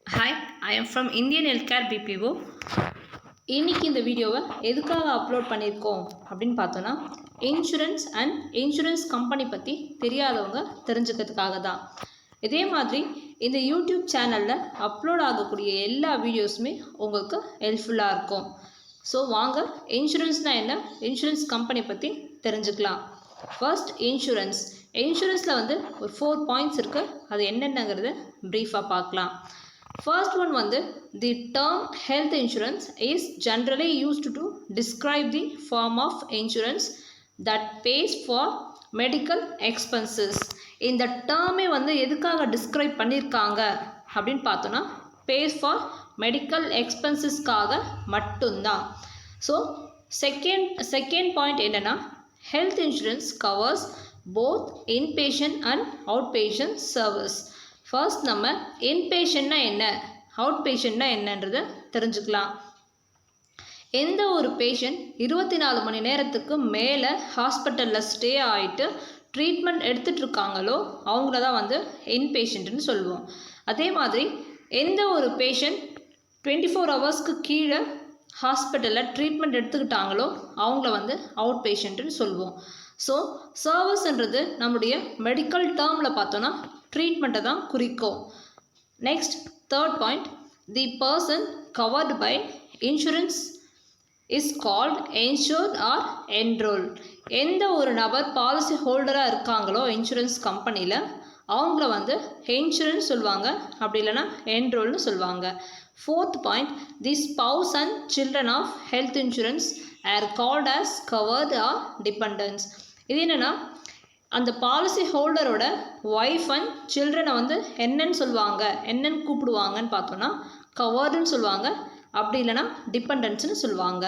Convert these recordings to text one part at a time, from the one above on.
Hi, I am from Indian Healthcare BPO. இன்னைக்கு இந்த வீடியோவை எதுக்காக அப்லோட் பண்ணியிருக்கோம் அப்படின்னு பார்த்தோன்னா இன்சூரன்ஸ் கம்பெனி பற்றி தெரியாதவங்க தெரிஞ்சுக்கிறதுக்காக தான். இதே மாதிரி இந்த யூடியூப் சேனலில் அப்லோட் ஆகக்கூடிய எல்லா வீடியோஸுமே உங்களுக்கு ஹெல்ப்ஃபுல்லாக இருக்கும். ஸோ வாங்க இன்சூரன்ஸ்னால் என்ன, இன்சூரன்ஸ் கம்பெனி பற்றி தெரிஞ்சுக்கலாம். ஃபர்ஸ்ட் இன்சூரன்ஸில் வந்து ஒரு 4 பாயிண்ட்ஸ் இருக்குது. அது என்னென்னங்கிறத ப்ரீஃபாக பார்க்கலாம். First one வந்து the term health insurance is generally used to describe the form of insurance that pays for medical expenses. இந்த டேர்மே வந்து எதுக்காக டிஸ்கிரைப் பண்ணியிருக்காங்க அப்படின்னு பார்த்தோன்னா pays for medical expensesக்காக மட்டும்தான். ஸோ செகண்ட் பாயிண்ட் என்னென்னா health insurance covers both inpatient and outpatient service. First நம்ம இன்பேஷன்னா என்ன, அவுட் பேஷண்ட்னா என்னன்றதை தெரிஞ்சுக்கலாம். எந்த ஒரு பேஷண்ட் 24 மணி நேரத்துக்கு மேலே ஹாஸ்பிட்டலில் ஸ்டே ஆகிட்டு ட்ரீட்மெண்ட் எடுத்துகிட்டு இருக்காங்களோ அவங்கள தான் வந்து இன்பேஷண்ட்டுன்னு சொல்லுவோம். அதே மாதிரி எந்த ஒரு பேஷண்ட் 24 ஹவர்ஸ்க்கு கீழே ஹாஸ்பிட்டலில் ட்ரீட்மெண்ட் எடுத்துக்கிட்டாங்களோ அவங்கள வந்து அவுட் பேஷண்ட்டுன்னு சொல்லுவோம். ஸோ சர்வீஸ்ன்றது நம்முடைய மெடிக்கல் டேர்மில் பார்த்தோன்னா ட்ரீட்மெண்ட்டை தான் குறிக்கும். Next third point, the person covered by insurance is called insured or enrol. எந்த ஒரு நபர் பாலிசி ஹோல்டராக இருக்காங்களோ இன்சூரன்ஸ் கம்பெனியில் அவங்கள வந்து இன்சூரன்ஸ் சொல்லுவாங்க, அப்படி இல்லைனா என்ரோல்னு சொல்லுவாங்க. Fourth point, the spouse and children of health insurance are called as covered or dependents. இது என்னென்னா அந்த பாலிசி ஹோல்டரோட ஒய்ஃப் அண்ட் சில்ட்ரனை வந்து என்னன்னு சொல்லுவாங்க, என்னன்னு கூப்பிடுவாங்கன்னு பார்த்தோன்னா கவர்டுன்னு சொல்லுவாங்க, அப்படி இல்லைனா டிபெண்டன்ஸ்னு சொல்லுவாங்க.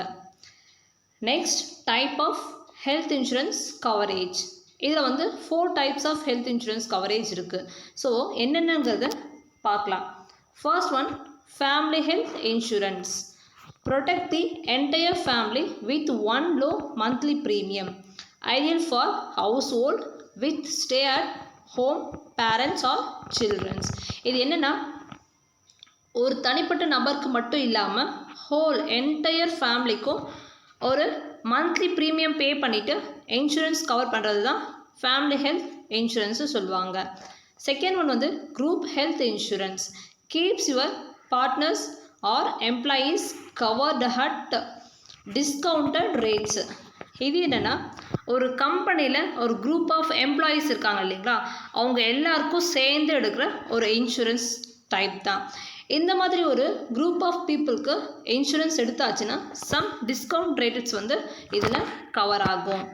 Next type of health insurance coverage. இதில் வந்து 4 types of health insurance coverage இருக்குது. ஸோ என்னென்னங்கிறத பார்க்கலாம். First one, family health insurance. Protect the entire family with one low monthly premium. Ideal for household with stay at home parents or children. இது என்னென்னா ஒரு தனிப்பட்ட நபருக்கு மட்டும் இல்லாமல் ஹோல் என்டையர் ஃபேமிலிக்கும் ஒரு மந்த்லி ப்ரீமியம் பே பண்ணிவிட்டு இன்சூரன்ஸ் கவர் பண்ணுறது தான் ஃபேமிலி ஹெல்த் இன்சூரன்ஸு சொல்லுவாங்க. செகண்ட் ஒன் வந்து group health insurance. Keeps your partners or employees covered at discounted rates. இது என்னென்னா ஒரு கம்பெனியில் ஒரு குரூப் ஆஃப் எம்ப்ளாயீஸ் இருக்காங்க இல்லைங்களா, அவங்க எல்லாருக்கும் சேர்ந்து எடுக்கிற ஒரு இன்சூரன்ஸ் டைப் தான். இந்த மாதிரி ஒரு குரூப் ஆஃப் பீப்புளுக்கு இன்சூரன்ஸ் எடுத்தாச்சுன்னா சம் டிஸ்கவுண்ட் ரேட்ஸ் வந்து இதில் கவர் ஆகும்.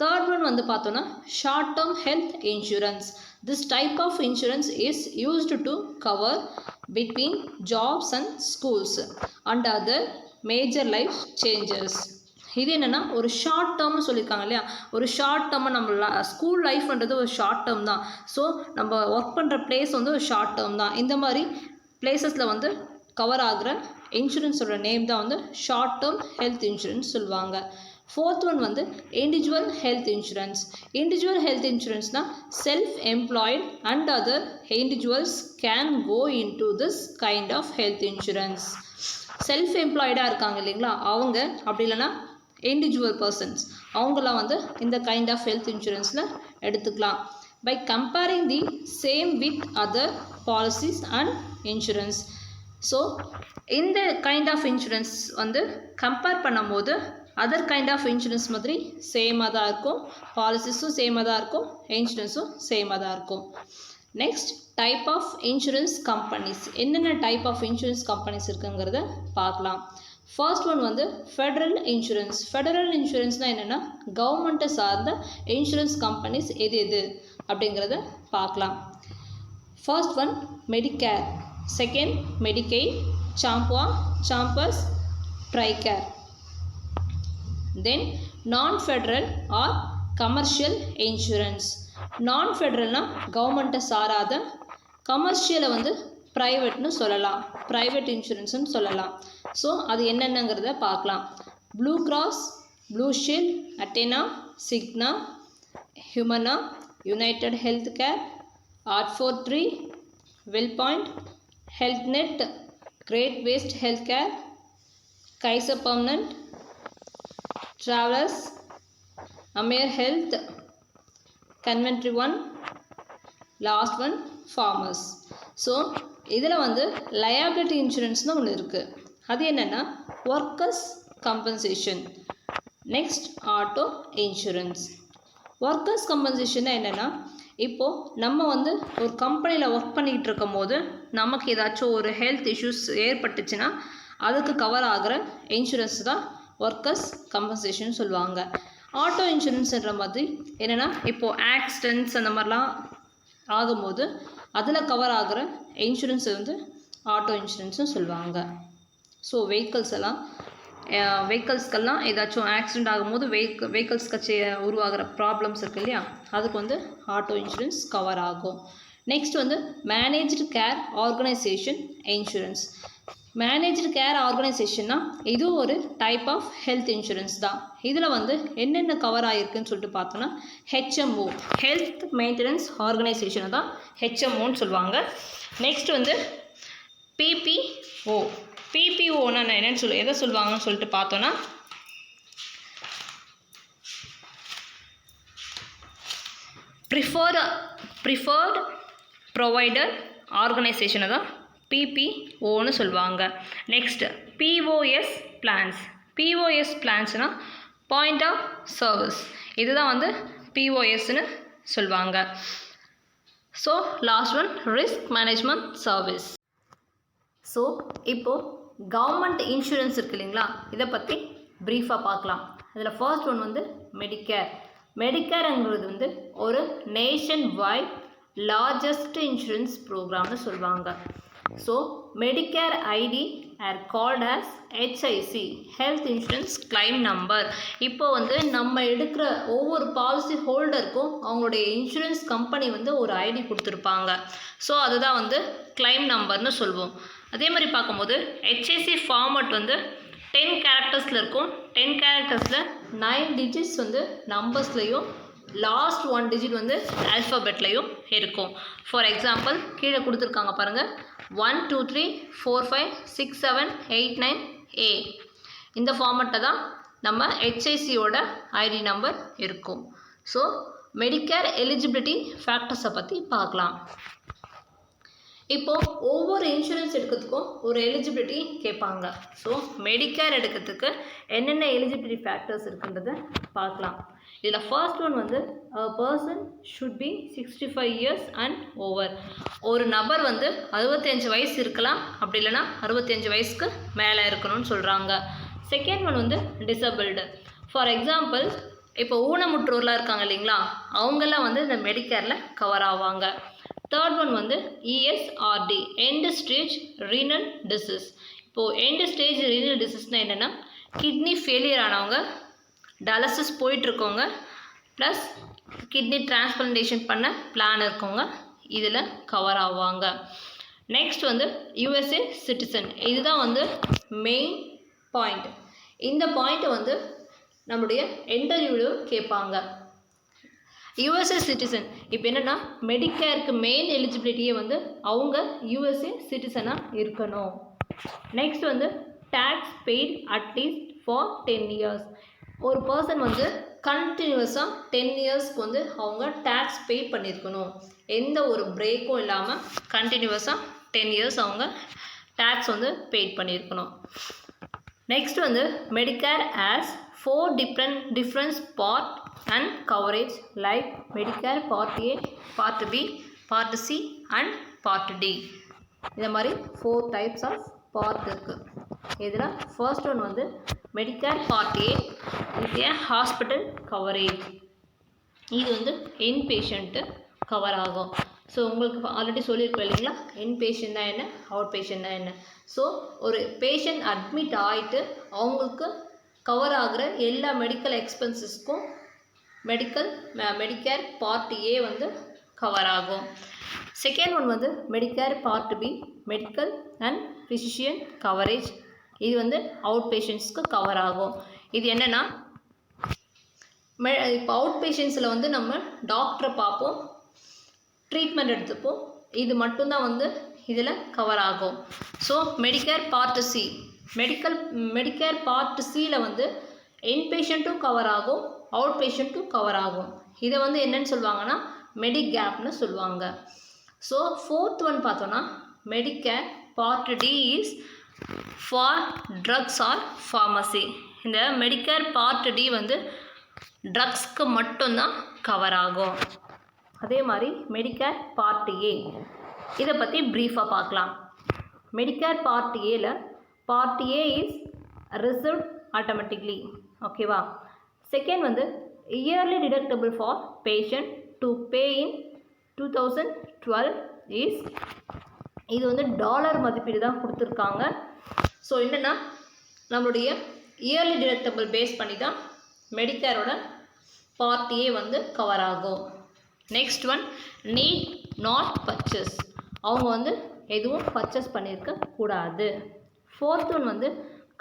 தேர்ட் ஒன் வந்து பார்த்தோன்னா short term health insurance. This type of insurance is used to cover between jobs and schools and other major life changes. இது என்னென்னா ஒரு ஷார்ட் டேர்ம்னு சொல்லியிருக்காங்க இல்லையா, ஒரு ஷார்ட் டேர்மை நம்ம ஸ்கூல் லைஃப்ன்றது ஒரு ஷார்ட் டேர்ம் தான். ஸோ நம்ம ஒர்க் பண்ணுற பிளேஸ் வந்து ஒரு ஷார்ட் டேர்ம் தான். இந்த மாதிரி பிளேசஸில் வந்து கவர் ஆகிற இன்சூரன்ஸோட நேம் தான் வந்து ஷார்ட் டேர்ம் ஹெல்த் இன்சூரன்ஸ் சொல்லுவாங்க. ஃபோர்த் ஒன் வந்து individual health insurance. Individual health இன்சூரன்ஸ்னால் self employed and other individuals can go into this kind of health insurance. செல்ஃப் எம்ப்ளாய்டாக இருக்காங்க இல்லைங்களா அவங்க, அப்படி இல்லைனா இண்டிவிஜுவல் பர்சன்ஸ், அவங்களாம் வந்து இந்த கைண்ட் ஆஃப் ஹெல்த் இன்சூரன்ஸில் எடுத்துக்கலாம். By comparing the same with other policies and insurance. So இந்த கைண்ட் ஆஃப் இன்சூரன்ஸ் வந்து கம்பேர் பண்ணும்போது அதர் கைண்ட் ஆஃப் இன்சூரன்ஸ் மாதிரி சேமாக தான் இருக்கும், பாலிசிஸும் சேமாக தான் இருக்கும், இன்சூரன்ஸும் சேமாக தான் இருக்கும். Next type of insurance companies. என்னென்ன டைப் ஆஃப் இன்சூரன்ஸ் கம்பெனிஸ் இருக்குங்கிறத பார்க்கலாம். ஃபர்ஸ்ட் ஒன் வந்து ஃபெடரல் இன்சூரன்ஸ். ஃபெடரல் இன்சூரன்ஸ்னால் என்னென்னா கவர்மெண்ட்டை சார்ந்த இன்சூரன்ஸ் கம்பெனிஸ் எது அப்படிங்கிறத பார்க்கலாம். First one Medicare, second Medicaid, CHAMPUS, Tricare. Then non federal R commercial insurance. நான் ஃபெடரல்னால் கவர்மெண்ட்டை சாராத, கமர்ஷியலை வந்து ப்ரைவேட்னு சொல்லலாம், ப்ரைவேட் இன்சூரன்ஸ்னு சொல்லலாம். ஸோ அது என்னென்னங்கிறத பார்க்கலாம். Blue Cross, Blue Shield, Aetna, Cigna, Humana, United Health Care, ஆர்ட்43, WellPoint, HealthNet, Great West Healthcare, Kaiser Permanent, Travelers, Amer Health, Conventry One, last one Farmers. So இதில் வந்து லயபிலிட்டி இன்சூரன்ஸ்னு ஒன்று இருக்குது. அது என்னென்னா workers compensation. Next auto insurance. Workers கம்பன்சேஷன்னா என்னென்னா, இப்போது நம்ம வந்து ஒரு கம்பெனியில் ஒர்க் பண்ணிக்கிட்டு இருக்கும் போது நமக்கு ஏதாச்சும் ஒரு ஹெல்த் இஷ்யூஸ் ஏற்பட்டுச்சுன்னா அதுக்கு கவர் ஆகிற இன்சூரன்ஸ் தான் ஒர்க்கர்ஸ் கம்பன்சேஷன் சொல்லுவாங்க. ஆட்டோ இன்சூரன்ஸ்ன்ற மாதிரி என்னென்னா, இப்போது ஆக்சிடென்ட்ஸ் அந்த மாதிரிலாம் ஆகும்போது அதில் கவர் ஆகிற இன்சூரன்ஸ் வந்து ஆட்டோ இன்சூரன்ஸும் சொல்லுவாங்க. ஸோ வெஹிக்கல்ஸ்க்கெல்லாம் ஏதாச்சும் ஆக்சிடெண்ட் ஆகும்போது வெஹிக்கல்ஸ்க்கு உருவாகிற ப்ராப்ளம்ஸ் இருக்குது இல்லையா, அதுக்கு வந்து ஆட்டோ இன்சூரன்ஸ் கவர் ஆகும். நெக்ஸ்ட் வந்து managed care organisation insurance. Managed care ஆர்கனைசேஷன்னா இதுவும் ஒரு டைப் ஆஃப் ஹெல்த் இன்சூரன்ஸ் தான். இதில் வந்து என்னென்ன கவர் ஆகிருக்குன்னு சொல்லிட்டு பார்த்தோன்னா HMO, ஹெல்த் மெயின்டெனன்ஸ் ஆர்கனைசேஷனை தான் HMOன்னு சொல்லுவாங்க. நெக்ஸ்ட் வந்து PPO. PPOன்னா என்னென்னு எதை சொல்லுவாங்கன்னு சொல்லிட்டு பார்த்தோன்னா ப்ரிஃபர்டு ப்ரொவைடர் ஆர்கனைசேஷனை தான் PPOன்னு சொல்லுவாங்க. Next POS plans. POS பிளான்ஸ்னால் பாயிண்ட் ஆஃப் சர்வீஸ். இதுதான் வந்து POSன்னு சொல்லுவாங்க. So last one risk management service. So இப்போது கவர்மெண்ட் இன்சூரன்ஸ் இருக்குது இல்லைங்களா, இதை பற்றி ப்ரீஃபாக பார்க்கலாம். அதில் ஃபர்ஸ்ட் ஒன் வந்து மெடிக்கேர். மெடிக்கேருங்கிறது வந்து ஒரு நேஷன் வைட் லார்ஜஸ்ட் இன்சூரன்ஸ் ப்ரோக்ராம்னு சொல்லுவாங்க. So Medicare ID are called as HIC, health insurance claim number. இப்போ வந்து நம்ம எடுக்கிற ஒவ்வொரு பாலிசி ஹோல்டருக்கும் அவங்களுடைய இன்சூரன்ஸ் கம்பெனி வந்து ஒரு ஐடி கொடுத்துருப்பாங்க. ஸோ அதுதான் வந்து கிளைம் நம்பர்னு சொல்லுவோம். அதே மாதிரி பார்க்கும்போது HIC ஃபார்மட் வந்து 10 கேரக்டர்ஸில் இருக்கும். 10 கேரக்டர்ஸில் 9 டிஜிட்ஸ் வந்து நம்பர்ஸ்லையும் லாஸ்ட் 1 டிஜிட் வந்து ஆல்ஃபபெட்லையும் இருக்கும். ஃபார் எக்ஸாம்பிள் கீழே கொடுத்துருக்காங்க பாருங்கள், 1 2 3 4 5 6 7 8 9 A. இந்த ஃபார்மட்டை தான் நம்ம HICயோட ஐடி நம்பர் இருக்கும். ஸோ மெடிக்கேர் எலிஜிபிலிட்டி ஃபேக்டர்ஸை பற்றி பார்க்கலாம். இப்போது ஒவ்வொரு இன்சூரன்ஸ் எடுக்கிறதுக்கும் ஒரு எலிஜிபிலிட்டி கேட்பாங்க. ஸோ மெடிக்கேர் எடுக்கிறதுக்கு என்னென்ன எலிஜிபிலிட்டி ஃபேக்டர்ஸ் இருக்குன்றதை பார்க்கலாம். இதில் ஃபர்ஸ்ட் ஒன் வந்து a person should be 65 years and over. ஒரு நபர் வந்து 65 வயசு இருக்கலாம், அப்படி இல்லைனா 65 வயசுக்கு மேலே இருக்கணும்னு சொல்கிறாங்க. செகண்ட் ஒன் வந்து டிசபிள்டு. ஃபார் எக்ஸாம்பிள் இப்போ ஊனமுற்றோர்லாம் இருக்காங்க இல்லைங்களா, அவங்கெல்லாம் வந்து இந்த மெடிக்கேரில் கவர் ஆவாங்க. தேர்ட் ஒன் வந்து ESRD, end stage renal disease. இப்போது எண்ட் ஸ்டேஜ் ரீனல் டிசீஸ்னால் என்னென்னா, கிட்னி ஃபெயிலியர் ஆனவங்க, டயாலிசிஸ் போயிட்டுருக்கவங்க, ப்ளஸ் கிட்னி டிரான்ஸ்பிளான்டேஷன் பண்ண பிளான் இருக்கவங்க இதில் கவர் ஆவாங்க. நெக்ஸ்ட் வந்து USA சிட்டிசன். இதுதான் வந்து மெயின் பாயிண்ட். இந்த பாயிண்ட்டை வந்து நம்முடைய இன்டர்வியூவில் கேட்பாங்க. USA சிட்டிசன் இப்போ என்னென்னா, மெடிக்கேருக்கு மெயின் எலிஜிபிலிட்டியே வந்து அவங்க USA சிட்டிசனாக இருக்கணும். நெக்ஸ்ட் வந்து tax paid at least for 10 years. ஒரு பர்சன் வந்து கண்டினியூஸாக 10 இயர்ஸ்க்கு வந்து அவங்க டேக்ஸ் பே பண்ணியிருக்கணும். எந்த ஒரு பிரேக்கும் இல்லாமல் கண்டினியூஸாக 10 இயர்ஸ் அவங்க டேக்ஸ் வந்து பெய்ட் பண்ணியிருக்கணும். நெக்ஸ்ட் வந்து Medicare as 4 different part and coverage like Medicare part A, part B, part C and part D. இந்த மாதிரி 4 டைப்ஸ் ஆஃப் பார்ட் இருக்குது. இதில் ஃபர்ஸ்ட் ஒன் வந்து Medicare part A is a hospital coverage. இது வந்து இன்பேஷண்ட்டு cover ஆகும். So உங்களுக்கு already சொல்லியிருக்கோம் இல்லைங்களா, இன்பேஷண்ட் தான் என்ன, அவுட் பேஷண்ட் தான் என்ன. ஸோ ஒரு பேஷண்ட் அட்மிட் ஆகிட்டு அவங்களுக்கு கவர் ஆகிற எல்லா மெடிக்கல் எக்ஸ்பென்சஸ்க்கும் மெடிக்கேர் பார்ட் A வந்து கவர் ஆகும். செகண்ட் ஒன் வந்து Medicare part B, medical and physician coverage. இது வந்து அவுட் பேஷண்ட்ஸ்க்கு கவர் ஆகும். இது என்னென்னா, இப்போ அவுட் பேஷண்ட்ஸில் வந்து நம்ம டாக்டரை பார்ப்போம், ட்ரீட்மெண்ட் எடுத்துப்போம். இது மட்டும்தான் வந்து இதில் கவர் ஆகும். So Medicare part C, Medicare part சியில் வந்து இன்பேஷண்ட்டும் கவர் ஆகும், அவுட் பேஷண்ட்டும் கவர் ஆகும். இதை வந்து என்னன்னு சொல்லுவாங்கன்னா மெடிகேப்னு சொல்லுவாங்க. ஸோ ஃபோர்த் ஒன் பார்த்தோன்னா Medicare part D is for drugs or pharmacy. இந்த மெடிக்கேர் பார்ட் டி வந்து ட்ரக்ஸ்க்கு மட்டும்தான் கவர் ஆகும். அதே மாதிரி மெடிக்கேர் பார்ட் ஏ, இதை பற்றி ப்ரீஃபாக பார்க்கலாம். மெடிக்கேர் பார்ட் ஏல part A is reserved automatically, ஓகேவா. செகண்ட் வந்து yearly deductible for patient to pay in 2012 is, இது வந்து டாலர் மதிப்பீடு தான் கொடுத்துருக்காங்க. ஸோ என்னென்னா நம்மளுடைய இயர்லி டிடக்டபிள் பேஸ் பண்ணி தான் மெடிக்கேரோட பார்ட் ஏ வந்து கவர் ஆகும். Next one need not purchase, அவங்க வந்து எதுவும் பர்ச்சேஸ் பண்ணியிருக்க கூடாது. ஃபோர்த் ஒன் வந்து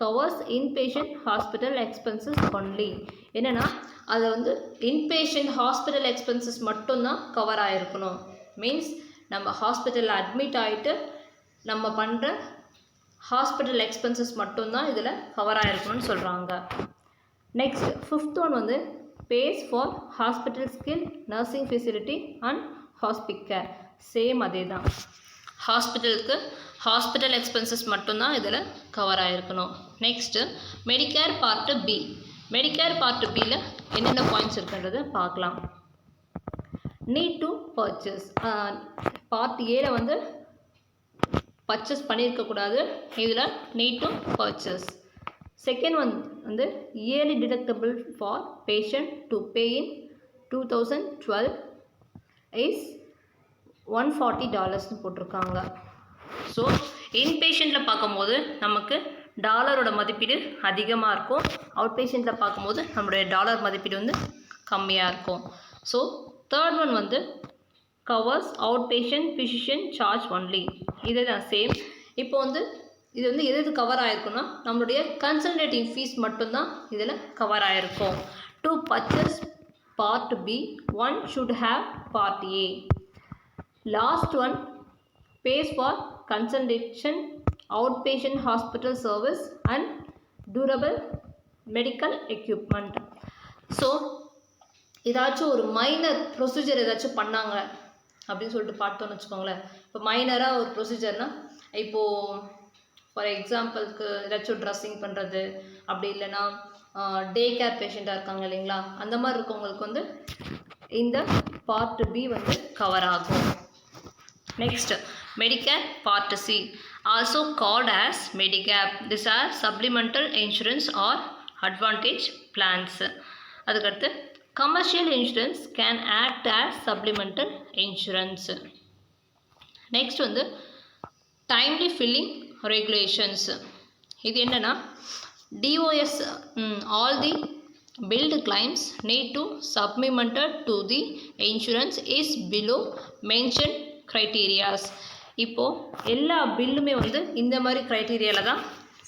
covers inpatient hospital expenses only, என்னென்னா அது வந்து இன்பேஷண்ட் ஹாஸ்பிட்டல் எக்ஸ்பென்சஸ் மட்டும்தான் கவர் ஆகிருக்கணும். மீன்ஸ் நம்ம ஹாஸ்பிட்டலில் அட்மிட் ஆகிட்டு நம்ம பண்ணுற ஹாஸ்பிட்டல் எக்ஸ்பென்சஸ் மட்டும்தான் இதில் கவர் ஆகிருக்கணும்னு சொல்கிறாங்க. நெக்ஸ்ட் ஃபிஃப்த் ஒன் வந்து pays for hospital skill nursing facility and hospice care, same அதே தான். ஹாஸ்பிட்டலுக்கு ஹாஸ்பிட்டல் எக்ஸ்பென்சஸ் மட்டும்தான் இதில் கவர் ஆகிருக்கணும். Next Medicare part B, Medicare part பியில் என்னென்ன பாயிண்ட்ஸ் இருக்குன்றதை பார்க்கலாம். நீட் டு பர்ச்சேஸ், பார்ட் ஏல வந்து பர்ச்சேஸ் பண்ணியிருக்கக்கூடாது, இதில் need to purchase. Second one வந்து yearly deductible for patient to pay in 2012 is $140 போட்டிருக்காங்க. ஸோ இன்பேஷண்ட்டில் பார்க்கும்போது நமக்கு டாலரோட மதிப்பீடு அதிகமாக இருக்கும், அவுட் பேஷண்ட்டில் பார்க்கும்போது நம்மளுடைய டாலர் மதிப்பீடு வந்து கம்மியாக இருக்கும். ஸோ தேர்ட் ஒன் வந்து covers out patient physician charge only, இதே தான் சேம். இப்போ வந்து இது வந்து எது கவர் ஆகிருக்குன்னா நம்மளுடைய கன்சல்டேட்டிங் ஃபீஸ் மட்டும்தான் இதில் கவர் ஆகிருக்கும். To purchase part B one should have part A. Last one pays for consultation, outpatient hospital service and durable medical equipment. So ஏதாச்சும் ஒரு மைனர் ப்ரொசீஜர் ஏதாச்சும் பண்ணாங்க அப்படின்னு சொல்லிட்டு பார்த்தோன்னு வச்சுக்கோங்களேன். இப்போ மைனராக ஒரு ப்ரொசீஜர்னால் இப்போது ஃபார் எக்ஸாம்பிளுக்கு ஏதாச்சும் ட்ரெஸ்ஸிங் பண்ணுறது, அப்படி இல்லைன்னா டே கேர் பேஷண்ட்டாக இருக்காங்க இல்லைங்களா, அந்த மாதிரி இருக்கவங்களுக்கு வந்து இந்த பார்ட் பி வந்து கவர் ஆகும். Next, Medicare Part C, also called as Medigap. These are supplemental insurance or advantage plans. அதுக்கடுத்து commercial insurance can act as supplemental insurance. Next வந்து timely filling regulations. இது என்னன்னா DOS all the billed claims need to supplemented to the insurance is below mentioned criterias. இப்போது எல்லா பில்லுமே வந்து இந்த மாதிரி க்ரைட்டீரியாவில் தான்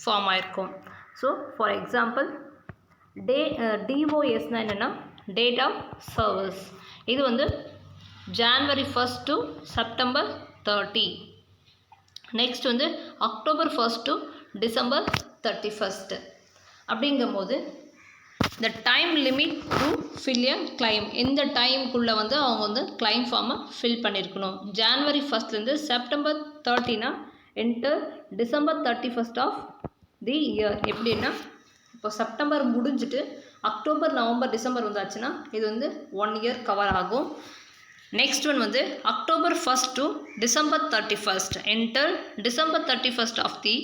ஃபார்ம் ஆகிருக்கும். ஸோ ஃபார் எக்ஸாம்பிள் டிஓஎஸ்னால் என்னென்னா டேட் ஆஃப் சர்வீஸ், இது வந்து January 1st to September 30. Next வந்து October 1st to December 31st. அப்படிங்கும்போது இந்த time limit to fill a claim, இந்த டைமுக்குள்ளே வந்து அவங்க வந்து கிளைம் ஃபார்மை ஃபில் பண்ணியிருக்கணும். January 1st September 30 and December 31st of the year. எப்படின்னா இப்போ செப்டம்பர் முடிஞ்சுட்டு அக்டோபர் நவம்பர் டிசம்பர் வந்தாச்சுன்னா இது வந்து 1 இயர் கவர் ஆகும். நெக்ஸ்ட் ஒன் வந்து October 1st to December 31st and December 31st of the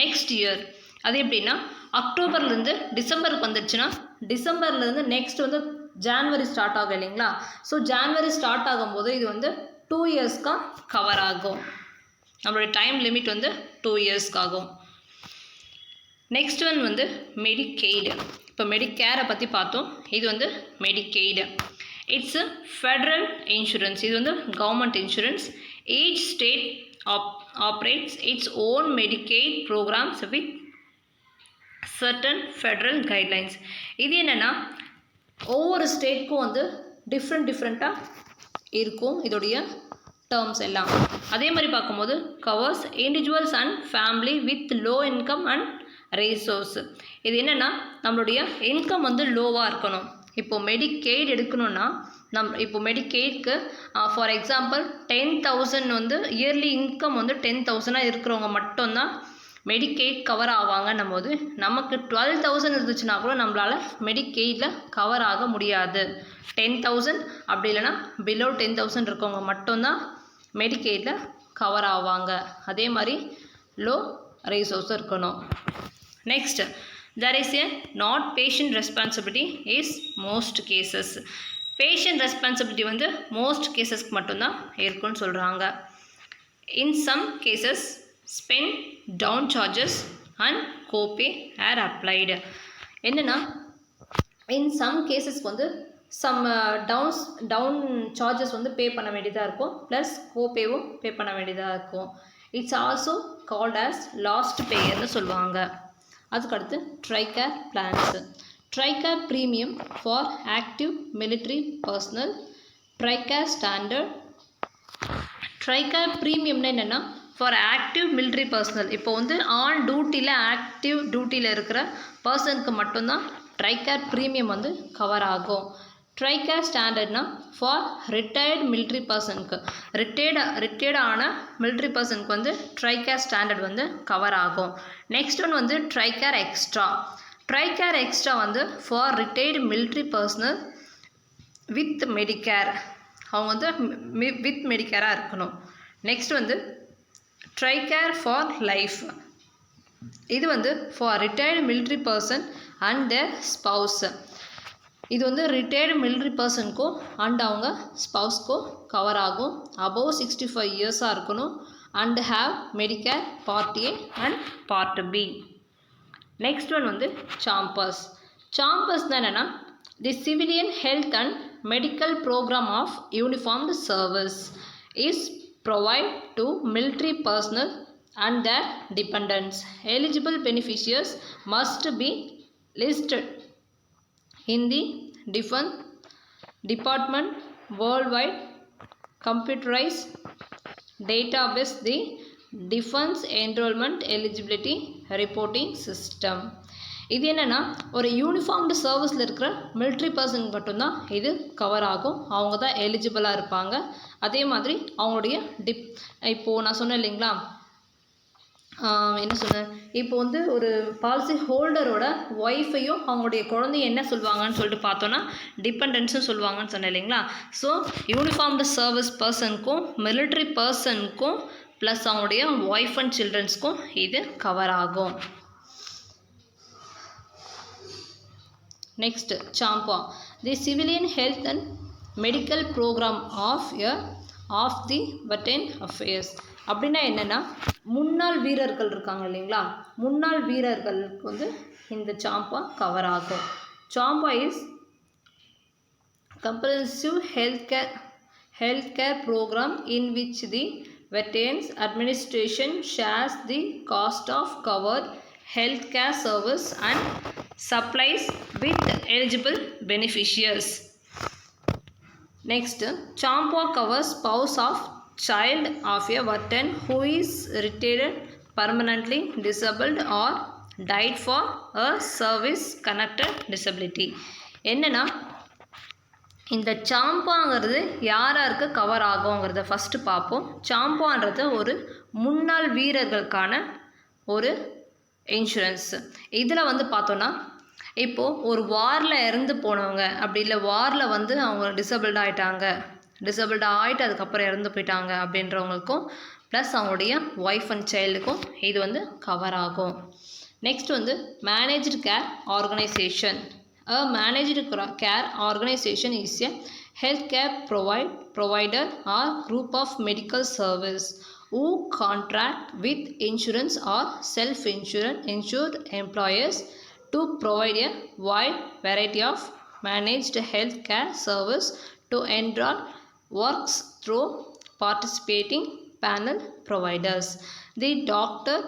next year. அது எப்படின்னா அக்டோபர்லேருந்து டிசம்பருக்கு வந்துடுச்சுன்னா டிசம்பர்லேருந்து நெக்ஸ்ட் வந்து ஜான்வரி ஸ்டார்ட் ஆகும் இல்லைங்களா. ஸோ ஜான்வரி ஸ்டார்ட் ஆகும்போது இது வந்து 2 இயர்ஸ்க்காக கவர் ஆகும். நம்மளுடைய டைம் லிமிட் வந்து 2 இயர்ஸ்க்காகும். நெக்ஸ்ட் ஒன் வந்து மெடிக்கெய்டு. இப்போ மெடிக்கேரை பற்றி பார்த்தோம், இது வந்து மெடிக்கெய்டு. இட்ஸ் ஃபெடரல் இன்சூரன்ஸ், இது வந்து government insurance. Each state operates its own Medicaid programs with certain federal guidelines. இது என்னென்னா ஒவ்வொரு ஸ்டேட்க்கும் வந்து டிஃப்ரெண்ட்டாக இருக்கும் இதோடைய டேர்ம்ஸ் எல்லாம். அதே மாதிரி பார்க்கும்போது covers individuals and family with low income and resource. இது என்னென்னா நம்மளுடைய இன்கம் வந்து லோவாக இருக்கணும். இப்போது மெடிக்கெய்ட் எடுக்கணும்னா இப்போ மெடிக்கெய்டுக்கு ஃபார் எக்ஸாம்பிள் 10,000 வந்து இயர்லி இன்கம் வந்து 10,000 இருக்கிறவங்க மட்டும்தான் மெடிக்கெய்ட் கவர் ஆவாங்கன்னும் போது நமக்கு 12,000 இருந்துச்சுன்னா கூட நம்மளால் மெடிக்கெய்டில் கவர் ஆக முடியாது. 10,000 அப்படி இல்லைன்னா பிலோ 10,000 இருக்கவங்க மட்டும்தான் மெடிக்கெய்டில் கவர் ஆவாங்க. அதே மாதிரி லோ ரிசோர்ஸ் இருக்கணும். Next, there is a not patient responsibility is most cases. Patient responsibility வந்து மோஸ்ட் கேசஸ்க்கு மட்டும்தான் இருக்குன்னு சொல்கிறாங்க. In some cases spend down charges and copay are applied. என்னென்னா இன் சம் கேசஸ்க்கு வந்து சம் டவுன் சார்ஜஸ் வந்து பே பண்ண வேண்டியதாக இருக்கும், ப்ளஸ் கோபேவும் பே பண்ண வேண்டியதாக இருக்கும். It's also called as last பேயர்னு சொல்லுவாங்க. அதுக்கடுத்து Tricare plans. Tricare premium for active military personnel, Tricare standard. Tricare ப்ரீமியம்னா என்னென்னா ஃபார் ஆக்டிவ் மிலிட்ரி பர்சனல். இப்போ வந்து ஆன் டியூட்டியில் ஆக்டிவ் டியூட்டியில் இருக்கிற பர்சனுக்கு மட்டும்தான் ட்ரைகேர் ப்ரீமியம் வந்து கவர் ஆகும். ட்ரைகேர் ஸ்டாண்டர்ட்னா ஃபார் ரிட்டையர்டு மிலிட்ரி பர்சனுக்கு, ரிட்டையர்டு ஆன மிலிட்ரி பர்சனுக்கு வந்து ட்ரைகேர் ஸ்டாண்டர்ட் வந்து கவர் ஆகும். நெக்ஸ்ட் ஒன் வந்து ட்ரைகேர் எக்ஸ்ட்ரா. ட்ரைகேர் எக்ஸ்ட்ரா வந்து for retired military personal with Medicare, அவங்க வந்து வித் மெடிக்கேராக இருக்கணும். நெக்ஸ்ட் வந்து ட்ரைகேர் ஃபார் லைஃப். இது வந்து for retired military person and their spouse. இது வந்து ரிட்டையர்டு மிலிட்ரி பர்சனுக்கும் அண்ட் அவங்க ஸ்பவுஸ்க்கும் கவர் ஆகும். அபவ் 65 இயர்ஸாக இருக்கணும் and have Medicare part A and part B. Next one வந்து சாம்பர்ஸ். சாம்பர்ஸ்னால் என்னென்னா the civilian health and medical program of uniformed service is provide to military personnel and their dependents. Eligible beneficiaries must be listed in the Defense Department worldwide computerized database, the Defense Enrollment Eligibility Reporting System. இது என்னென்னா ஒரு uniformed சர்வீஸில் இருக்கிற military பர்சனுக்கு மட்டும்தான் இது cover ஆகும். அவங்க தான் எலிஜிபிளாக இருப்பாங்க. அதே மாதிரி அவங்களுடைய இப்போது நான் சொன்னேன் இல்லைங்களா, என்ன சொன்னேன், இப்போ வந்து ஒரு பாலிசி ஹோல்டரோட ஒய்ஃபையும் அவங்களுடைய குழந்தைய என்ன சொல்லுவாங்கன்னு சொல்லிட்டு பார்த்தோன்னா டிபெண்டன்ஸும் சொல்லுவாங்கன்னு சொன்னேன் இல்லைங்களா. ஸோ யூனிஃபார்ம்டு சர்வீஸ் பர்சனுக்கும் மிலிட்ரி பர்சனுக்கும் ப்ளஸ் அவங்களுடைய ஒய்ஃப் அண்ட் சில்ட்ரன்ஸ்க்கும் இது கவர் ஆகும். Next CHAMPVA, the civilian health and medical program of the veteran affairs. அப்படின்னா என்னென்னா முன்னாள் வீரர்கள் இருக்காங்க இல்லைங்களா, முன்னாள் வீரர்களுக்கு வந்து இந்த சாம்பா கவர் ஆகும். CHAMPVA is comprehensive health care program in which the veterans administration shares the cost of covered health care service and supplies with eligible beneficiaries. Next, CHAMPVA covers spouse of child of a veteran who is retired, permanently disabled or died for a service connected disability. என்னன்னா இந்த சாம்பாங்கிறது யாராருக்கு cover ஆகுங்கிறத first பார்ப்போம். சாம்பான்றது ஒரு முன்னாள் வீரர்களுக்கான ஒரு insurance. இதில் வந்து பார்த்தோன்னா இப்போது ஒரு வாரில் இறந்து போனவங்க, அப்படி இல்லை வாரில் வந்து அவங்க டிசபிள்ட் ஆகிட்டு அதுக்கப்புறம் இறந்து போயிட்டாங்க அப்படின்றவங்களுக்கும் ப்ளஸ் அவங்களுடைய ஒய்ஃப் அண்ட் சைல்டுக்கும் இது வந்து கவர் ஆகும். நெக்ஸ்ட் வந்து managed care organisation. A managed care organization is a healthcare provider or group of medical service who contract with insurance or self-insured employers to provide a wide variety of managed health care service to enroll works through participating panel providers. The doctor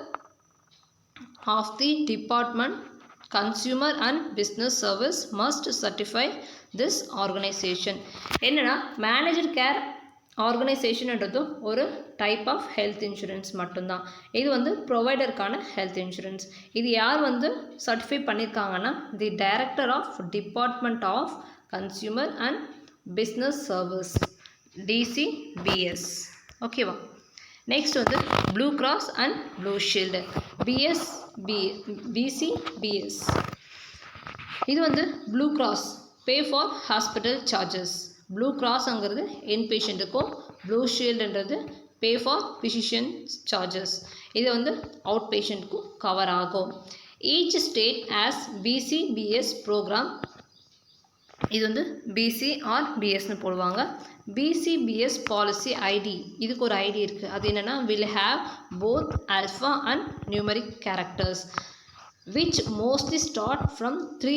of the department consumer and business service must certify this organization. என்னன்னா managed care ஆர்கனைசேஷன்ன்றது ஒரு type of health insurance மட்டும்தான். இது வந்து ப்ரொவைடருக்கான health insurance. இது யார் வந்து certify பண்ணியிருக்காங்கன்னா the director of department of consumer and business service, DCBS. ஓகேவா? நெக்ஸ்ட் வந்து Blue Cross and Blue Shield, BCBS. இது வந்து Blue Cross pay for hospital charges. Blue கிராஸ்ங்கிறது இன்பேஷண்ட்டுக்கும், ப்ளூ ஷீல்டுன்றது பே ஃபார் ஃபிசிஷியன் சார்ஜஸ். இது வந்து அவுட் பேஷண்ட்டுக்கும் கவர் ஆகும். Each state as BCBS program. இது வந்து BC ஆர் BSன்னு போடுவாங்க. BCBS பாலிசி ஐடி, இதுக்கு ஒரு ஐடி இருக்குது. அது என்னென்னா will have both alpha and numeric characters which mostly start from 3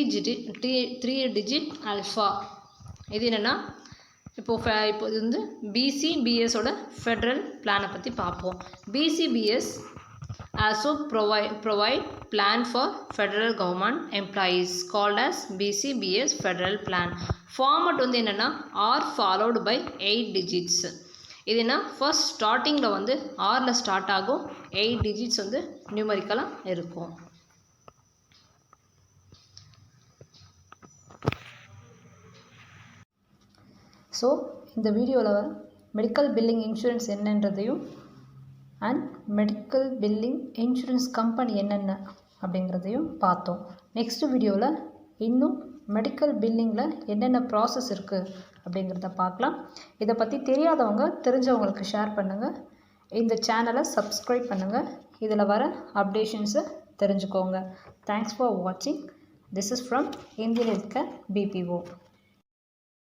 digit alpha. இது என்னென்னா இப்போ இது வந்து BCBSோட ஃபெட்ரல் பிளானை பற்றி பார்ப்போம். BCBS also provide plan for federal government employees called as BCBS federal plan. Format வந்து என்னென்னா are followed by 8 digits. இது என்ன ஃபர்ஸ்ட் ஸ்டார்டிங்கில் வந்து ஆரில் ஸ்டார்ட் ஆகும், 8 digits வந்து நியூமரிக்கலாக இருக்கும். ஸோ இந்த வீடியோவில் மெடிக்கல் பில்லிங் இன்சூரன்ஸ் என்னன்றதையும் அண்ட் மெடிக்கல் பில்லிங் இன்சூரன்ஸ் கம்பெனி என்னென்ன அப்படிங்கிறதையும் பார்த்தோம். நெக்ஸ்ட் வீடியோவில் இன்னும் மெடிக்கல் பில்லிங்கில் என்னென்ன ப்ராசஸ் இருக்குது அப்படிங்கிறத பார்க்கலாம். இதை பற்றி தெரியாதவங்க தெரிஞ்சவங்களுக்கு ஷேர் பண்ணுங்கள். இந்த சேனலை சப்ஸ்கிரைப் பண்ணுங்கள். இதில் வர அப்டேஷன்ஸை தெரிஞ்சுக்கோங்க. தேங்க்ஸ் ஃபார் வாட்சிங். This is from Indian health care BPO.